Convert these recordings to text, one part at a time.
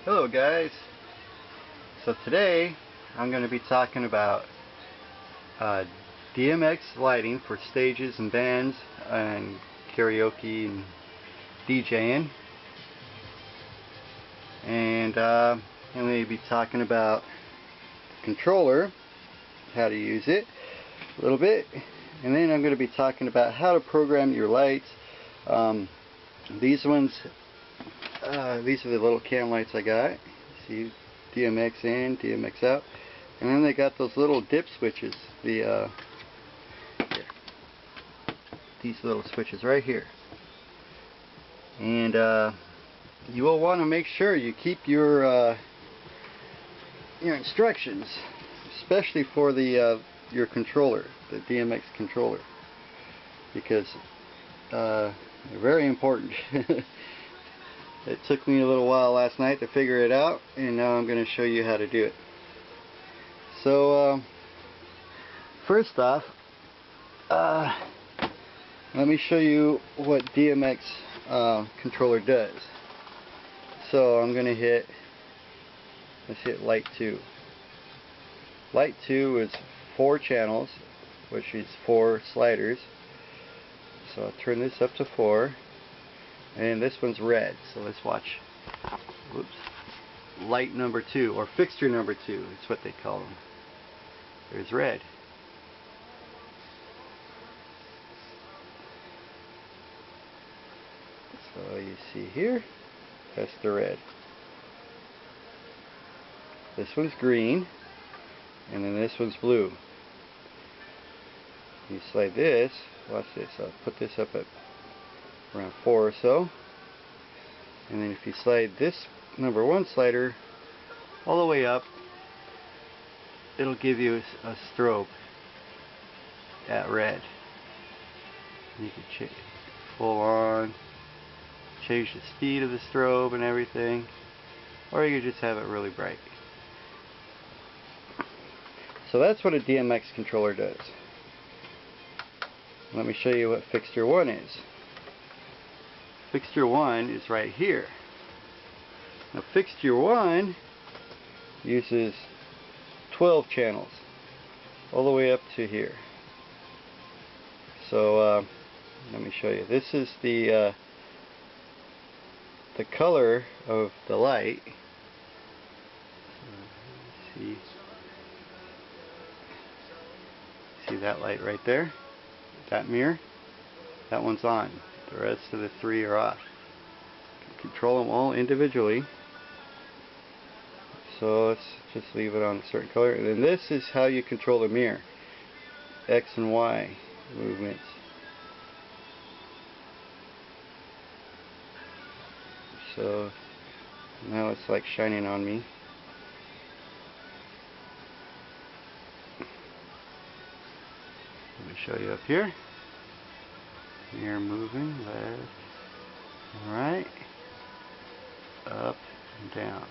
Hello guys. So today I'm going to be talking about DMX lighting for stages and bands and karaoke and DJing. And I'm going to be talking about the controller, how to use it a little bit. And then I'm going to be talking about how to program your lights. These ones, these are the little can lights I got. See, DMX in, DMX out, and then they got those little dip switches. These little switches right here. And you will want to make sure you keep your instructions, especially for the your controller, the DMX controller, because they're very important. It took me a little while last night to figure it out, and now I'm going to show you how to do it. So first off, let me show you what DMX controller does. So I'm going to let's hit light 2. Light 2 is 4 channels, which is 4 sliders. So I'll turn this up to 4. And this one's red, so let's watch. Whoops. Light number 2, or fixture number 2, it's what they call them. There's red. So you see here, that's the red. This one's green, and then this one's blue. You slide this, watch this, I'll put this up at around 4 or so, and then if you slide this number 1 slider all the way up, it'll give you a strobe at red. You can change full on, change the speed of the strobe and everything, or you can just have it really bright. So that's what a DMX controller does. Let me show you what fixture 1 is. Fixture 1 is right here. Now fixture 1 uses 12 channels all the way up to here. So let me show you. This is the color of the light. See that light right there? That mirror? That one's on. The rest of the 3 are off. You can control them all individually. So let's just leave it on a certain color. And then this is how you control the mirror. X and Y movements. So now it's like shining on me. Let me show you up here. Mirror moving left and right, up and down.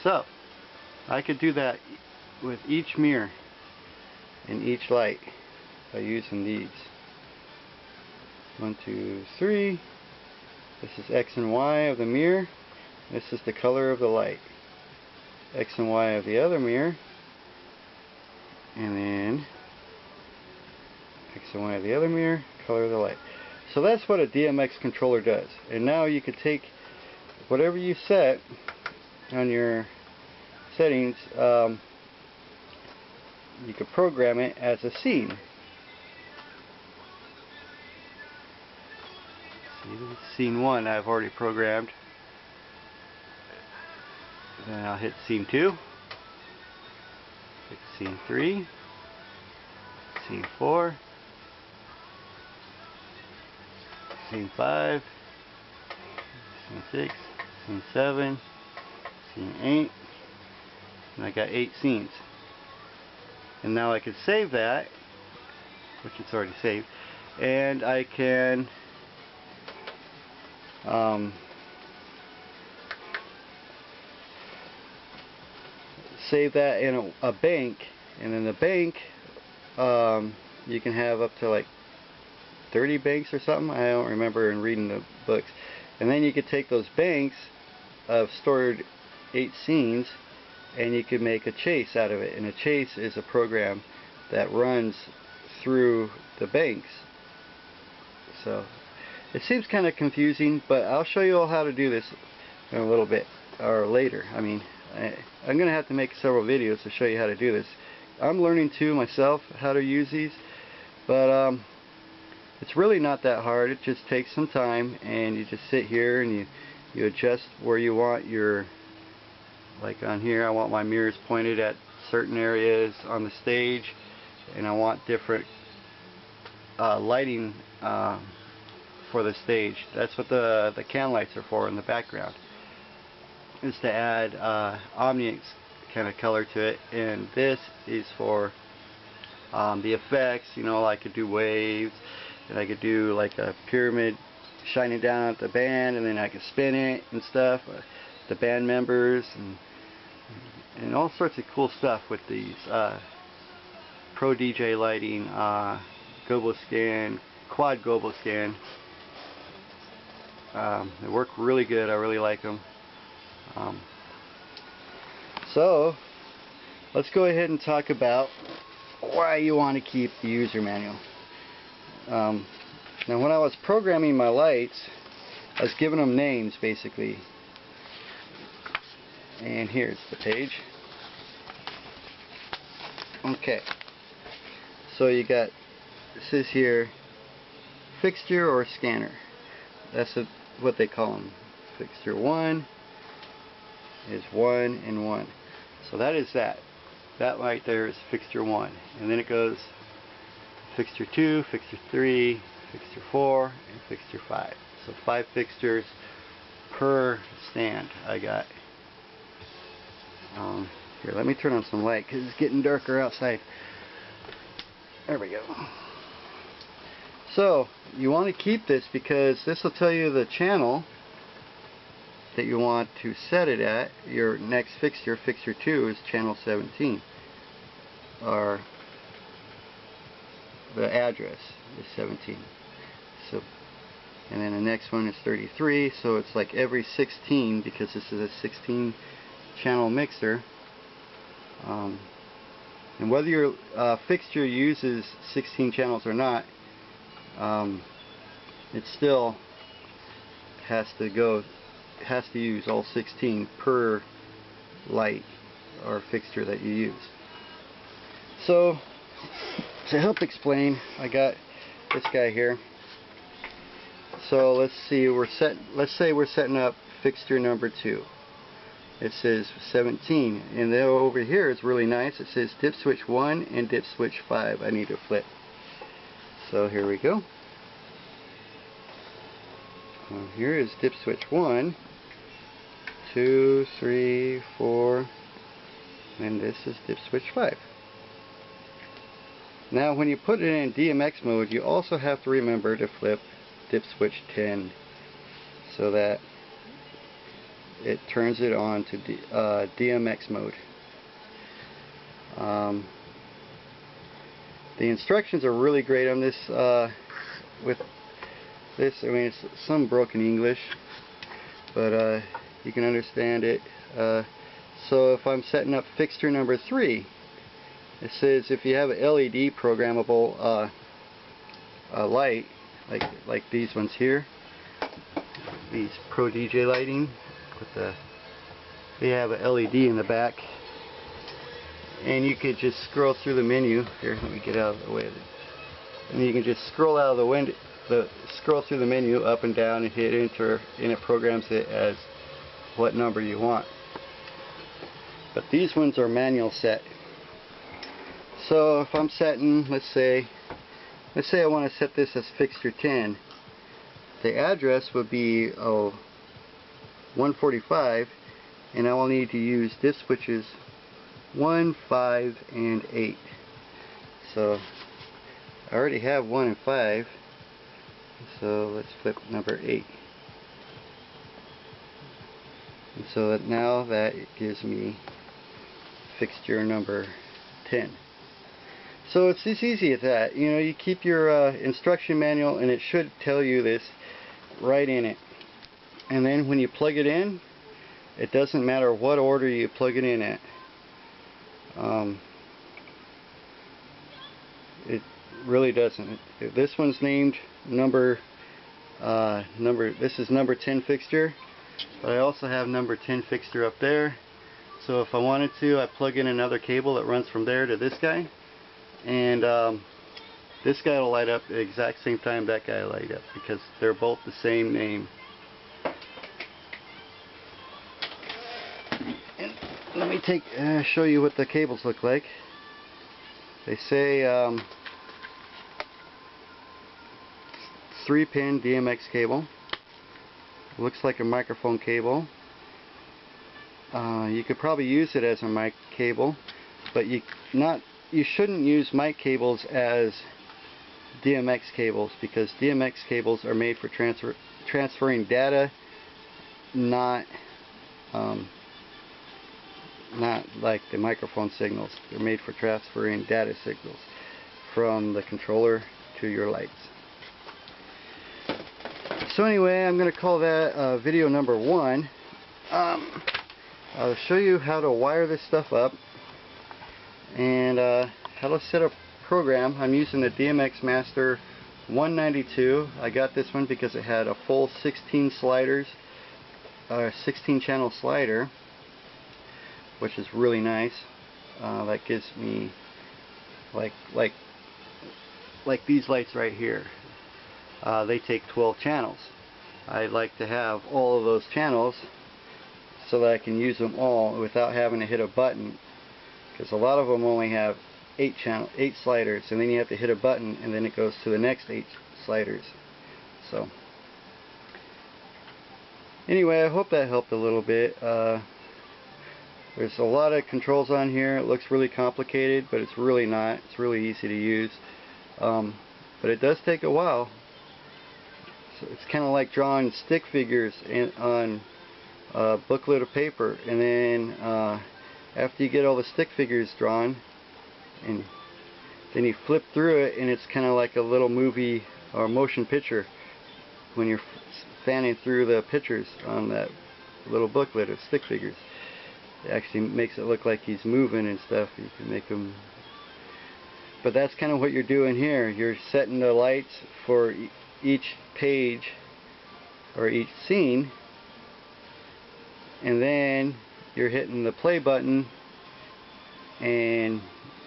So I could do that with each mirror and each light by using these. 1, 2, 3. This is X and Y of the mirror. This is the color of the light. X and Y of the other mirror. And then X and Y of the other mirror, color of the light. So that's what a DMX controller does. And now you could take whatever you set on your settings, you could program it as a scene. See, scene 1 I've already programmed. Then I'll hit scene 2, hit scene 3, scene 4, scene 5, scene 6, scene 7, scene 8, and I got 8 scenes. And now I can save that, which it's already saved, and I can save that in a bank And then the bank, you can have up to like 30 banks or something. I don't remember in reading the books. And then you could take those banks of stored 8 scenes and you could make a chase out of it. And a chase is a program that runs through the banks. So it seems kind of confusing, but I'll show you all how to do this in a little bit, or later. I mean, I'm going to have to make several videos to show you how to do this. I'm learning too myself how to use these, but it's really not that hard. It just takes some time, and you just sit here and you adjust where you want your, like on here I want my mirrors pointed at certain areas on the stage, and I want different lighting for the stage. That's what the can lights are for in the background, is to add omnium kind of color to it. And this is for the effects. You know, I could do waves, and I could do like a pyramid shining down at the band, and then I could spin it and stuff, the band members, and all sorts of cool stuff with these Pro DJ lighting, gobo scan, quad gobo scan. They work really good. I really like them. So let's go ahead and talk about why you want to keep the user manual. Now, when I was programming my lights, I was giving them names basically. And here's the page. Okay, so you got, it says here, fixture or scanner. That's what they call them. Fixture 1 is 1 and 1. So that is that. That right there is fixture 1. And then it goes fixture 2, fixture 3, fixture 4, and fixture 5. So 5 fixtures per stand I got. Here, let me turn on some light because it's getting darker outside. There we go. So you want to keep this because this will tell you the channel that you want to set it at. Your next fixture, fixture 2, is channel 17, or the address is 17. So, and then the next one is 33. So it's like every 16, because this is a 16 channel mixer. And whether your fixture uses 16 channels or not, it still has to use all 16 per light or fixture that you use. So to help explain, I got this guy here. So let's see, let's say we're setting up fixture number 2. It says 17, and then over here it's really nice. It says dip switch 1 and dip switch 5. I need to flip. So here we go. Here is dip switch 1, 2, 3, 4, and this is dip switch 5. Now when you put it in DMX mode, you also have to remember to flip dip switch 10 so that it turns it on to DMX mode. The instructions are really great on this. With this, I mean, it's some broken English, but you can understand it. So if I'm setting up fixture number 3, it says if you have an LED programmable light, like these ones here, these Pro DJ lighting, they have a LED in the back, and you could just scroll through the menu. Here, let me get out of the way of it. And you can just scroll out of the window, scroll through the menu up and down and hit enter, and it programs it as what number you want. But these ones are manual set. So if I'm setting, let's say I want to set this as fixture 10, the address would be 145, and I will need to use dip switches 1, 5, and 8. So I already have 1 and 5, so let's flip number 8. And so that now that gives me fixture number 10. So it's this easy as that. You know, you keep your instruction manual, and it should tell you this right in it. And then when you plug it in, it doesn't matter what order you plug it in at. It really doesn't. This one's named this is number 10 fixture, but I also have number 10 fixture up there. So if I wanted to, I plug in another cable that runs from there to this guy, and this guy will light up at the exact same time that guy will light up, because they're both the same name. And let me show you what the cables look like. They say 3-pin DMX cable. Looks like a microphone cable. You could probably use it as a mic cable, but you shouldn't use mic cables as DMX cables, because DMX cables are made for transferring data, not like the microphone signals. They're made for transferring data signals from the controller to your lights. So anyway, I'm going to call that video number 1. I'll show you how to wire this stuff up, and how to set up a program. I'm using the DMX Master 192. I got this one because it had a full 16 sliders, 16 channel slider, which is really nice. That gives me like these lights right here. They take 12 channels. I like to have all of those channels so that I can use them all without having to hit a button, because a lot of them only have 8 sliders, and then you have to hit a button and then it goes to the next 8 sliders. So anyway, I hope that helped a little bit. There's a lot of controls on here. It looks really complicated, but it's really not. It's really easy to use, but it does take a while. So it's kind of like drawing stick figures on a booklet of paper, and then after you get all the stick figures drawn, and then you flip through it, and it's kind of like a little movie or motion picture when you're fanning through the pictures on that little booklet of stick figures. It actually makes it look like he's moving and stuff. You can make him, but that's kind of what you're doing here. You're setting the lights for each page or each scene, and then you're hitting the play button and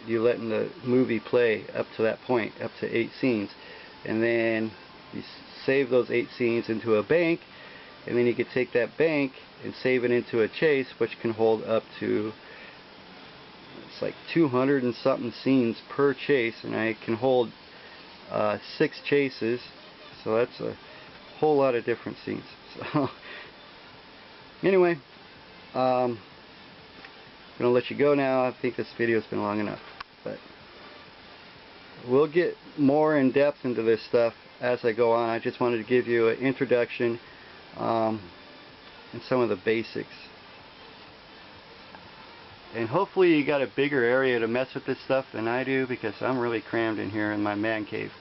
you're letting the movie play up to that point, up to 8 scenes, and then you save those 8 scenes into a bank, and then you can take that bank and save it into a chase, which can hold up to, it's like 200 and something scenes per chase, and I can hold 6 chases, so that's a whole lot of different scenes. So anyway, I'm going to let you go now. I think this video's been long enough, but we'll get more in depth into this stuff as I go on. I just wanted to give you an introduction and some of the basics, and hopefully you got a bigger area to mess with this stuff than I do, because I'm really crammed in here in my man cave.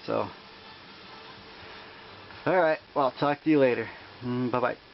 So alright, well, I'll talk to you later. Bye bye.